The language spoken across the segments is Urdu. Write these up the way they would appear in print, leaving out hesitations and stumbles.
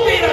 13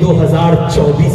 2024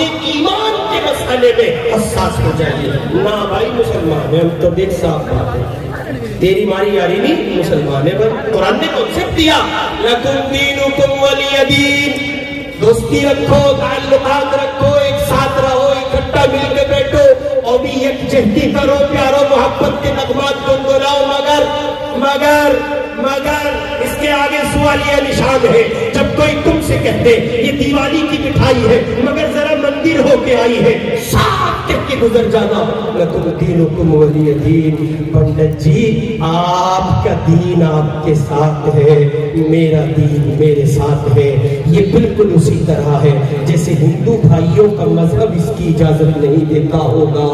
اپنے ایمان کے مسئلے میں حساس ہو جائیے. نہ بھائی مسلمان ہیں ہم تو دیکھ صاحب بات ہے, تیری ماری یاری نہیں, مسلمان ہے. بس قرآن نے کنسپٹ دیا لکم دینکم ولی دین, دوستی رکھو, تعلقات رکھو, ایک ساتھ رہو, اکٹھا مل کے بیٹھو, اور بھی یکجہتی کرو, پیارو محبت کے نغمات گنگناؤ. مگر اس کے آگے سوالیہ نشان ہے. جب کوئی تم سے کہتے یہ دیوالی کی مٹھائی ہے مگر ذرا مندر ہو کے آئی ہے, ساتھ کہہ کے گزر جانا. لکم دینکم ولی دین. پنڈت جی آپ کا دین آپ کے ساتھ ہے, میرا دین میرے ساتھ ہے. یہ بالکل اسی طرح ہے جیسے ہندو بھائیوں کا مذہب اس کی اجازت نہیں دیتا ہوگا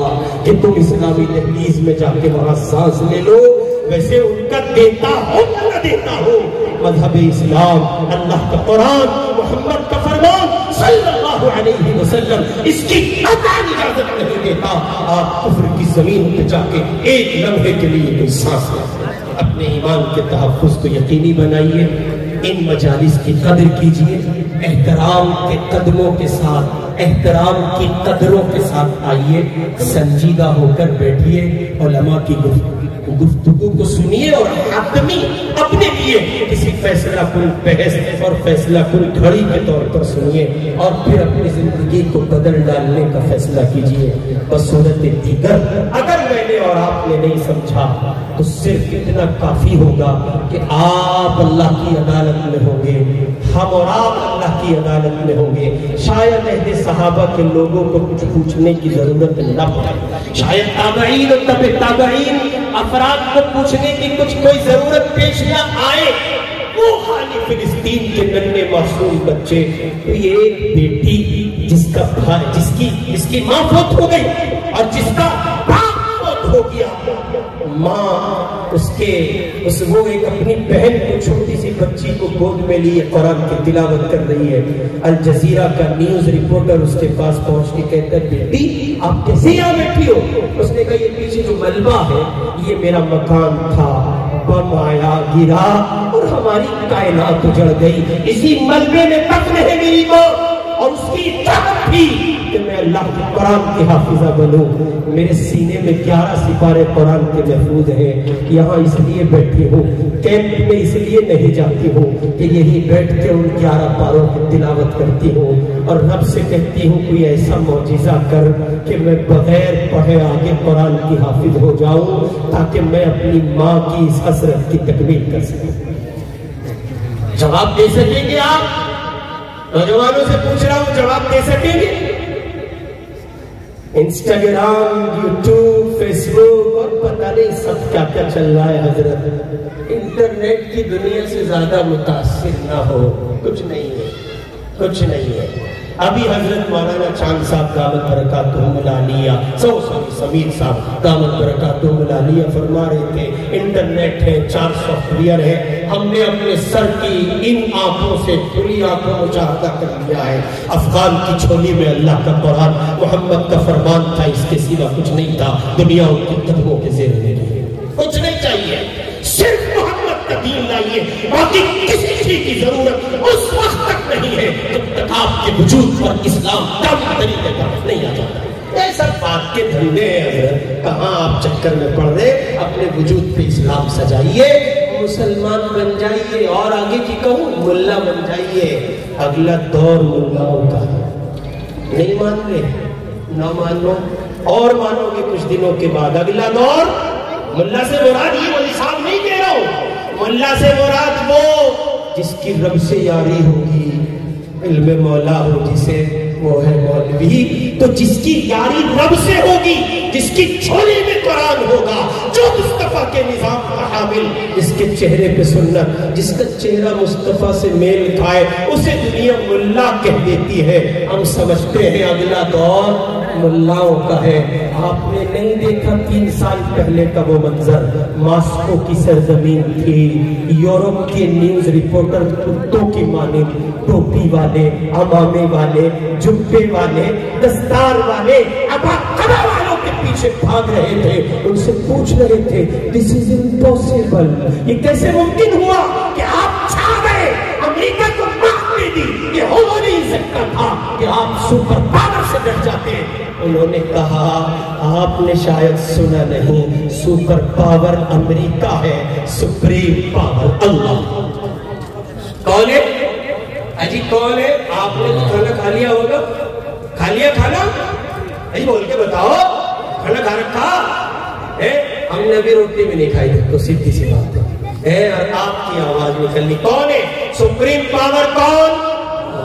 کہ تم اسلامی دہلیز میں جا کے وہاں سانس لے لو, ویسے ان کا دیتا ہو یا نہ دیتا ہو مذہب اسلام, اللہ کا قرآن, محمد کا فرمان صلی اللہ علیہ وسلم اس کی قطعاً اجازت نہیں دیتا. آپ کفر کی زمین پہ جا کے ایک لمحے کے لیے کوئی سانس لیں. اپنے ایمان کے تحفظ کو یقینی بنائیے, ان مجالس کی قدر کیجیے, احترام کے قدموں کے ساتھ, احترام کی قدروں کے ساتھ آئیے, سنجیدہ ہو کر بیٹھیے, علماء کی گفتگو کو سنیے, اور حتمی اپنے لیے کسی فیصلہ کن بحث اور فیصلہ کن گھڑی کے طور پر سنیے, اور پھر اپنی زندگی کو بدل ڈالنے کا فیصلہ کیجیے. بصورت دیگر اگر میں نے اور آپ نے نہیں سمجھا تو صرف اتنا کافی ہوگا کہ آپ اللہ کی عدالت میں ہوں گے, ہم اور آپ اللہ کی عدالت میں ہوں گے. شاید عہد صحابہ کے لوگوں کو کچھ پوچھنے کی ضرورت نہ پڑے, شاید تابعین اور تبع تابعین افراد کو پوچھنے کی کچھ کوئی ضرورت پیش نہ آئے. وہ خالی فلسطین کے ننھے معصوم بچے, تو یہ ایک بیٹی جس کا بھائی جس کی ماں فوت ہو گئی اور جس کا باپ فوت ہو گیا, ماں وہ ایک اپنی بہن کو, چھوٹی سی بچی کو گود میں لیے قرآن کی تلاوت کر رہی ہے. الجزیرہ کا نیوز رپورٹر اس کے پاس پہنچ کے کہتا ہے بیٹی آپ کیسے یہاں بیٹھی ہو؟ اس نے کہا یہ پیچھے جو ملبہ ہے یہ میرا مکان تھا, بم آیا گرا اور ہماری کائنات اجڑ گئی, اسی ملبے میں دفن ہے میری ماں, اور اس کی چاہت تھی کہ میں اللہ کے قرآن کی حافظہ بنوں. میرے سینے میں 11 سپارے قرآن کے محفوظ ہیں, یہاں اس لیے بیٹھی ہوں, کیمپ میں اس لیے نہیں جاتی ہوں کہ یہی بیٹھ کے ان 11 پاروں کی تلاوت کرتی ہوں, اور رب سے کہتی ہوں کوئی ایسا معجزہ کر کہ میں بغیر پڑھے آگے قرآن کی حافظ ہو جاؤں, تاکہ میں اپنی ماں کی اس حسرت کی تکمیل کر سکوں. جواب دے سکیں گے آپ؟ نوجوانوں سے پوچھ رہا ہوں, جواب دے سکیں گے؟ انسٹاگرام, یوٹیوب, فیس بک اور پتہ نہیں سب کیا کیا چل رہا ہے حضرت. انٹرنیٹ کی دنیا سے زیادہ متاثر نہ ہو, کچھ نہیں ہے. ابھی حضرت مولانا چاند صاحب دامت برکاتہم العالیہ, سمیر صاحب دامت برکاتہم العالیہ فرما رہے تھے انٹرنیٹ ہے, 4 سافٹ ویئر ہے, ہم نے اپنے سر کی ان آنکھوں سے کھلی آنکھوں مشاہدہ کر لیا ہے. افغان کی چھولی میں اللہ کا قرآن محمد کا فرمان تھا, اس کے سوا کچھ نہیں تھا. دنیا ان کے قدموں کے زیر میں رہی, کچھ نہیں چاہیے, صرف محمد کا دین لائیے, باقی کسی چیز کی ضرورت اس وقت تک نہیں ہے جب تک آپ کے وجود پر اسلام کامل طریقے پر نہیں آ جاتا. یہ سب بات کے دھندے ہیں, کہاں آپ چکر میں پڑ رہے, اپنے وجود پہ اسلام سجائیے, مسلمان بن جائیے, اور آگے کی کہوں ملا بن جائیے. اگلا دور ملاؤں کا نہیں مان لے, نہ مانو, اور مانو گے کچھ دنوں کے بعد. اگلا دور ملا سے مراد یہ وہ نصاب نہیں کہہ رہا ہوں, ملا سے مراد وہ جس کی رب سے یاری ہوگی, علم مولا ہو جسے وہ ہے مولوی. تو جس کی یاری رب سے ہوگی, جس کی چھولی میں قرآن ہوگا, جو مصطفیٰ کے نظام کا حامل, جس کے چہرے پہ سنت, جس کا چہرہ مصطفیٰ سے میل کھائے, اسے دنیا ملا کہہ دیتی ہے. ہم سمجھتے ہیں اگلا دور ملاؤں کا ہے. آپ نے نہیں دیکھا 3 سال پہلے کا وہ منظر, ماسکو کی سرزمین تھی, یورپ کے نیوز رپورٹر کتوں کی مانند ٹوپی والے, عمامے والے, جبے والے, دستار والے, ابا والوں کے پیچھے بھاگ رہے تھے. ان سے پوچھ رہے تھے this is impossible, یہ کیسے ممکن ہوا کہ آپ چھا گئے, امریکہ کو مات دے دی, یہ ہو نہیں سکتا. لگتا تھا کہ آپ سپر پاور سے ڈٹ جاتے ہیں۔ انہوں نے کہا آپ نے شاید سنا نہیں، سپر پاور امریکہ ہے، سپریم پاور اللہ۔ کون ہے اجی؟ کون ہے؟ آپ نے کھانا کھا لیا ہوگا؟ کھا لیا کھانا؟ اجی بول کے بتاؤ، کھانا کھا رکھا ہے؟ ہم نے ابھی روٹی بھی نہیں کھائی تو سیدھی سی بات ہے، اور آپ کی آواز نکلنی۔ کون ہے سپریم پاور؟ کون؟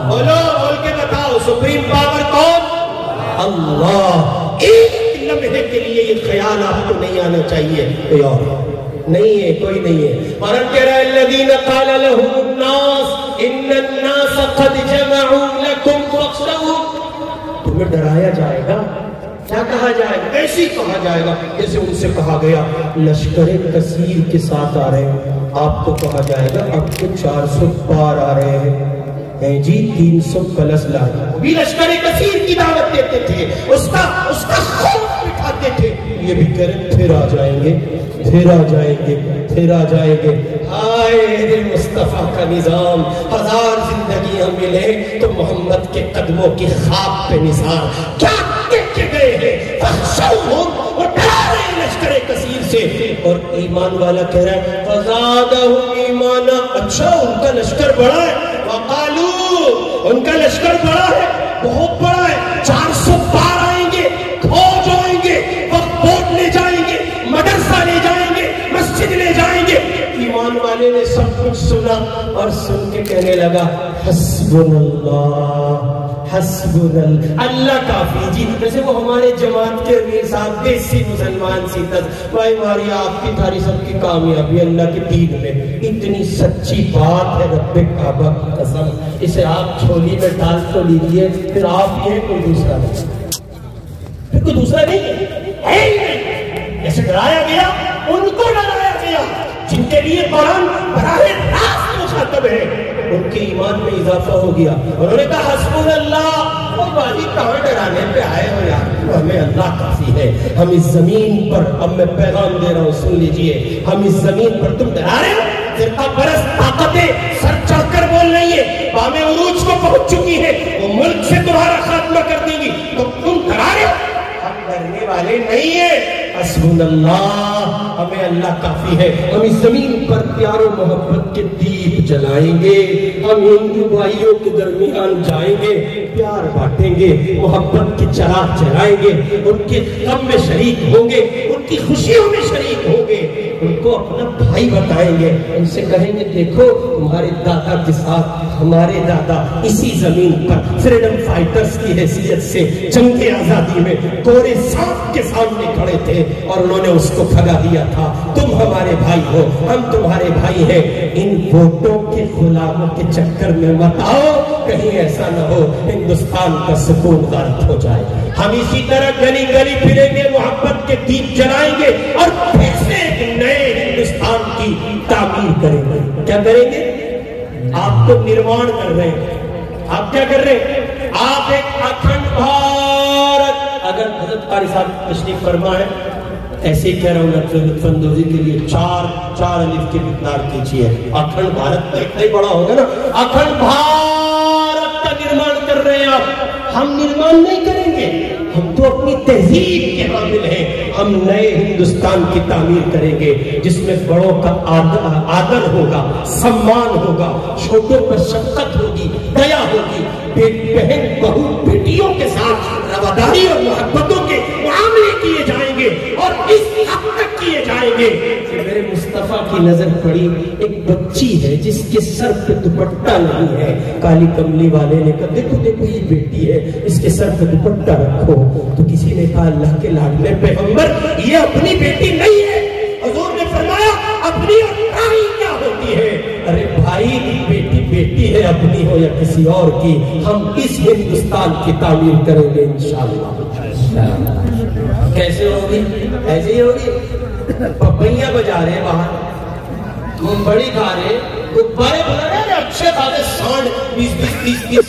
بولو، بول کے بتاؤ، سپریم پاور کون؟ اللہ۔ ایک لمحے کے لیے یہ خیال آپ کو نہیں آنا چاہیے کوئی اور نہیں ہے، کوئی نہیں ہے۔ اور ہم کہہ رہے ہیں الذین قال لهم الناس ان الناس قد جمعوا لكم فاخشوهم، تمہیں ڈرایا جائے گا۔ کیا کہا جائے گا؟ ایسی کہا جائے گا جیسے ان سے کہا گیا لشکر کثیر کے ساتھ آ رہے ہیں، آپ کو کہا جائے گا اب تو 400 پار آ رہے ہیں جی، 300 پلس لائے۔ وہ بھی لشکر کثیر کی دعوت دیتے تھے، اس کا خوف بٹھاتے تھے۔ یہ بھی کہہ رہے پھر آ جائیں گے، پھر آ جائیں گے، پھر آ جائیں گے۔ ہائے مصطفیٰ کا نظام، 1000 زندگیاں ملے تو محمد کے قدموں کی خاک پہ نثار کیا کہہ کے گئے ہیں؟ فخشوہم، وہ ڈرا رہے ہیں لشکر کثیر سے۔ اور ایمان والا کہہ رہا ہے فزادہم ایمانا، اچھا ان کا لشکر بڑا ہے، وقالو ان کا لشکر بڑا ہے، بہت بڑا ہے، 400 پار آئیں گے، فوج آئیں گے، وقت بورڈ لے جائیں گے، مدرسہ لے جائیں گے، مسجد لے جائیں گے۔ ایمان والے نے سب کچھ سنا اور سن کے کہنے لگا حسبنا اللہ، حسبنا اللہ کافی جی۔ جیسے وہ ہمارے جماعت کے امیر صاحب دیسی مسلمان سی تس بھائی ماری آپ کی تھاری سب کی کامیابی اللہ کے دین میں، اتنی سچی بات ہے رب کعبہ کی قسم، اسے آپ چھولی میں ڈال تو لیجئے، پھر آپ یہ کوئی دوسرا نہیں، پھر کوئی دوسرا نہیں ہے ہی نہیں۔ جیسے ڈرایا گیا ان کو ڈرایا گیا جن کے لیے قرآن براہ راست مخاطب ہے، ان کے ایمان میں اضافہ ہو گیا۔ انہوں نے کہا حسبنا اللہ، وہ بھائی کہاں ڈرانے پہ آئے ہو یار، ہمیں اللہ کافی ہے۔ ہم اس زمین پر، اب میں پیغام دے رہا ہوں سن لیجئے، ہم اس زمین پر تم ڈرا رہے ہو، فرقہ پرست طاقتیں سر چڑھ کر بول رہی ہے، بام عروج کو پہنچ چکی ہے، وہ ملک سے تمہارا خاتمہ کر دیں گی، تو تم ڈرا رہے ہو؟ ہم ڈرنے والے نہیں ہیں، حسبنا اللہ، ہمیں اللہ کافی ہے۔ ہم اس زمین پر پیار و محبت کے دیپ جلائیں گے، ہم ہندو بھائیوں کے درمیان جائیں گے، پیار بانٹیں گے، محبت کے چراغ جلائیں گے، ان کے غم میں شریک ہوں گے، ان کی خوشیوں میں شریک ہوں گے، ان کو اپنا بھائی بتائیں گے، ان سے کہیں گے دیکھو تمہارے دادا کے ساتھ ہمارے دادا اسی زمین پر فریڈم فائٹرز کی حیثیت سے جنگ آزادی میں گورے سانپ کے سامنے کھڑے تھے اور انہوں نے اس کو بھگا دیا تھا، تم ہمارے بھائی ہو، ہم تمہارے بھائی ہیں۔ ان ووٹوں کے غلاموں کے چکر میں مت آؤ، کہیں ایسا نہ ہو ہندوستان کا سکون غارت ہو جائے۔ ہم اسی طرح گلی گلی پھریں گے، محبت کے دیپ جلائیں گے اور پھر سے ایک نئے ہندوستان کی تعمیر کریں گے۔ کیا کریں گے؟ آپ تو نرمان کر رہے ہیں، آپ کیا کر رہے ہیں؟ آپ ایک اکھنڈ بھارت، اگر حضرت قاری صاحب تشریف فرما ہے ایسے ہی کہہ رہا ہوں لطف اندوزی کے لیے چار الف کی مقدار کیجیے، اکھنڈ بھارت تو اتنا ہی بڑا ہوگا نا، اکھنڈ بھارت کا نرمان کر رہے ہیں آپ، ہم نرمان نہیں کریں گے، ہم تو اپنی تہذیب کے حامل ہیں، ہم نئے ہندوستان کی تعمیر کریں گے جس میں بڑوں کا آدر ہوگا، سمان ہوگا، چھوٹوں پر شفقت ہوگی، دیا ہوگی، بہن بہو بیٹیوں کے ساتھ رواداری اور محبتوں کے معاملے کیے جائیں گے اور اس حد تک کیے جائیں گے کہ میرے مصطفیٰ کی نظر پڑی، ایک بچی ہے جس کے سر پہ دوپٹہ نہیں ہے، کالی کملی والے نے کہا دیکھو دیکھو یہ بیٹی ہے، اس کے سر پہ دوپٹہ رکھو، تو کسی نے کہا اللہ کے لاڈلے پیغمبر یہ اپنی بیٹی نہیں ہے، حضور نے فرمایا اپنی اور بھائی کیا ہوتی ہے؟ ارے بھائی بیٹی بیٹی ہے، اپنی ہو یا کسی اور کی، ہم اس ہندوستان کی تعمیر کریں گے انشاءاللہ۔ کیسے ہوگی؟ ایسے ہی ہوگی، پپیاں بجا رہے ہیں باہر، ہم بڑی کھا رہے ہیں، گبارے بنا رہے ہیں، اچھے خاصے 100 20 30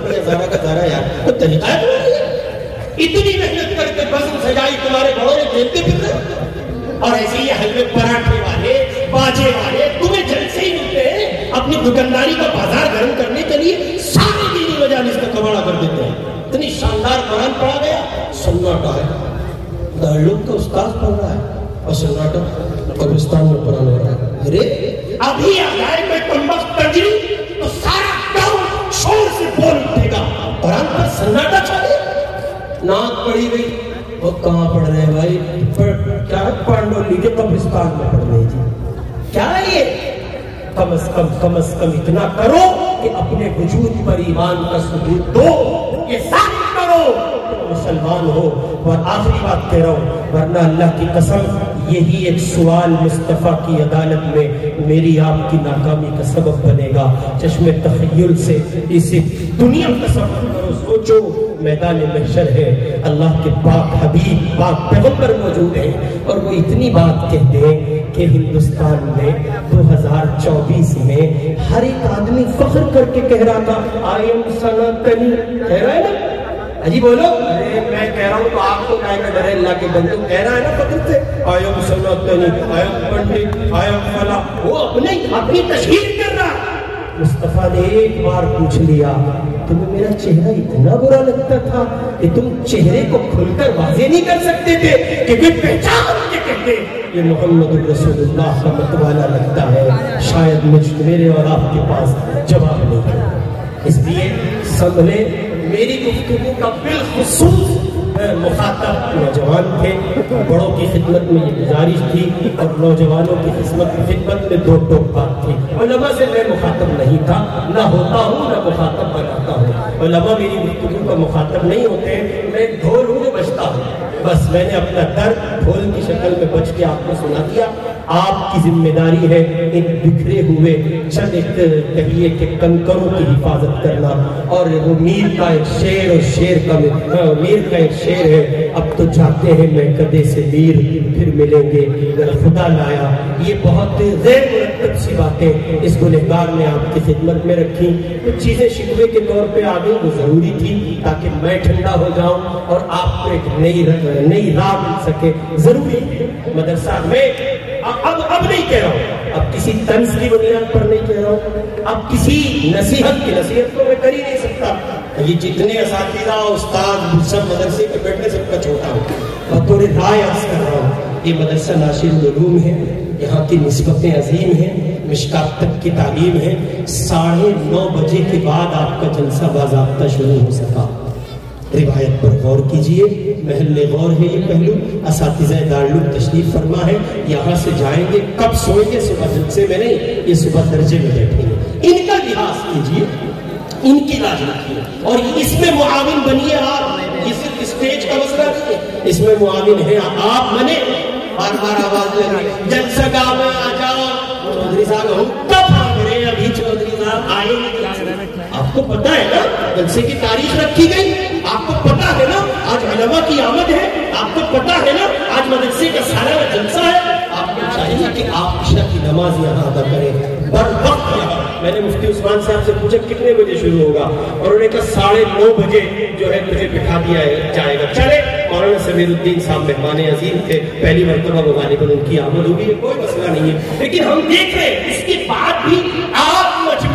ہزارہ کا دارہ یار، تو طریقہ ہے اتنی محنت کر کے بزم سجائی تمہارے بڑوں نے کھیلتے پھر رہے، اور ایسے ہی حلوے پراٹھے والے باجے والے تمہیں جلد سے ہی ملتے ہیں، اپنی دکانداری کا بازار گرم کرنے کے لیے ساری دینی وجہ مجالس کا کباڑا کر دیتے ہیں. اتنی شاندار قرآن پڑھا گیا, سناٹا ہے, دارالعلوم کا استاد پڑھ رہا ہے اور سناٹا قبرستان میں قرآن ہو رہا ہے. ارے ابھی آئے میں کمبخت تجری تو سارا گاؤں شور سے بول اٹھے گا, قرآن پر سناٹا چلے. ناک پڑھی گئی, وہ کہاں پڑھ رہے ہیں بھائی؟ کیا پانڈولی کے قبرستان میں پڑھ رہے جی, کیا ہے یہ؟ کم از کم اتنا کرو کہ اپنے وجود پر ایمان کا ثبوت دو, یہ ثابت کرو مسلمان ہو. اور آخری بات کہہ رہا ہوں, ورنہ اللہ کی قسم یہی ایک سوال مصطفیٰ کی عدالت میں میری آپ کی ناکامی کا سبب بنے گا. چشم تخیل سے اسی دنیا کا سفر کرو, سوچو میدان محشر ہے, اللہ کے پاک حبیب پاک پیغمبر موجود ہیں, اور وہ اتنی بات کہہ دیں کہ ہندوستان میں 2024 میں ہر ایک آدمی فخر کر کے کہہ رہا تھا آئی ایم سناتنی, کہہ رہا ہے نا؟ جی بولو. میں کہہ رہا ہوں تو آپ کو کہہ کے ڈرے, اللہ کے بندے کہہ رہا ہے نا فخر سے, I am Sanatani, I am Pandit, I am فلاں. وہ اپنی تشہیر کر رہا. مصطفیٰ نے ایک بار پوچھ لیا, تمہیں میرا چہرہ اتنا برا لگتا تھا کہ تم چہرے کو کھل کر واضح نہیں کر سکتے تھے کہ کوئی پہچان کے کہتے یہ محمد الرسول اللہ کا متوالا لگتا ہے؟ شاید میرے اور آپ کے پاس جواب نہیں ہے. اس لیے سنبھلے. میری گفتگو کا بالخصوص مخاطب نوجوان تھے. بڑوں کی خدمت میں یہ گزارش تھی اور نوجوانوں کی خدمت میں دو ٹوک بات تھی. علماء سے میں مخاطب نہیں تھا, نہ ہوتا ہوں نہ مخاطب بناتا ہوں. علماء میری گفتگو کا مخاطب نہیں ہوتے, میں ڈھول ہوں جو بجتا ہوں. بس میں نے اپنا درد ڈھول کی شکل میں بج کے آپ کو سنا دیا. آپ کی ذمہ داری ہے ان بکھرے ہوئے چند ایک کہیے کہ کنکروں کی حفاظت کرنا. اور وہ میر کا ایک شعر, اور شعر کا میر کا ایک شعر ہے, اب تو جاتے ہیں میں کدے سے میر, پھر ملیں گے اگر خدا لایا. یہ بہت غیر مرتب سی باتیں اس گنہگار نے آپ کی خدمت میں رکھی. کچھ چیزیں شکوے کے طور پہ آ گئی, وہ ضروری تھی تاکہ میں ٹھنڈا ہو جاؤں اور آپ کو ایک نئی راہ مل سکے. ضروری مدرسہ میں اب نہیں کہہ رہا ہوں, اب کسی طنز کی بنیاد پر نہیں کہہ رہا ہوں, اب کسی نصیحت کو میں کر ہی نہیں سکتا. یہ جتنے اساتذہ استاد سب مدرسے کے بیٹھنے سب کا چھوٹا ہوں, بطور رائے عرض کر رہا ہوں. یہ مدرسہ ناشر العلوم ہے, یہاں کی نسبتیں عظیم ہیں, مشکات تک کی تعلیم ہے. 9:30 بجے کے بعد آپ کا جلسہ باضابطہ شروع ہو سکا. روایت پر غور کیجئے, محل غور ہے یہ پہلو. اساتذہ دارالعلوم تشریف فرما ہے, یہاں سے جائیں گے, کب سوئیں گے؟ صبح جلسے میں نہیں, یہ صبح درجے میں بیٹھیں گے. ان کا لحاظ کیجئے, ان کی لاج رکھیے, اور اس میں معاون بنیے آپ. یہ صرف اسٹیج کا مسئلہ نہیں ہے, اس میں معاون ہے آپ. بنے بار بار آواز لے رہے جلسہ گاہ میں آ جاؤ, چودھری صاحب ہم کب آ گئے, ابھی چودھری صاحب آئے نہیں. آپ کو پتا ہے نا جلسے کی تاریخ رکھی گئی, آپ کو پتا ہے نا آج علماء کی آمد ہے, آپ کو پتا ہے نا آج مدرسے کا سارا جلسہ ہے. آپ کو چاہیے کہ آپ عشاء کی نماز یہاں ادا کریں بر وقت. میں نے مفتی عثمان صاحب سے پوچھا کتنے بجے شروع ہوگا, اور انہوں نے کہا 9:30 بجے جو ہے تجھے بٹھا دیا جائے گا. چلے, مولانا سمیر الدین صاحب مہمان عظیم تھے, پہلی مرتبہ وہ غالباً ان کی آمد ہوگی, یہ کوئی مسئلہ نہیں ہے. لیکن ہم دیکھ رہے ہیں اس کے بعد بھی آپ مجھ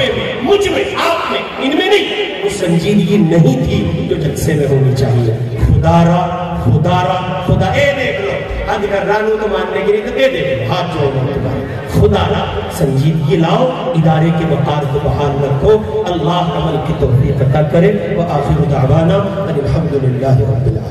میں آپ میں ان میں نہیں, وہ سنجیدگی نہیں تھی جو جلسے میں ہونی چاہیے. خدا اے دیکھ لو, اگر رانو تو ماننے کے لیے تو اے دیکھ لو, ہاتھ جوڑ لو تمہارے. خدا را سنجیدگی لاؤ, ادارے کے وقار کو بحال رکھو. اللہ عمل کی توفیق عطا کرے. وآخر دعوانا الحمدللہ رب العالمین.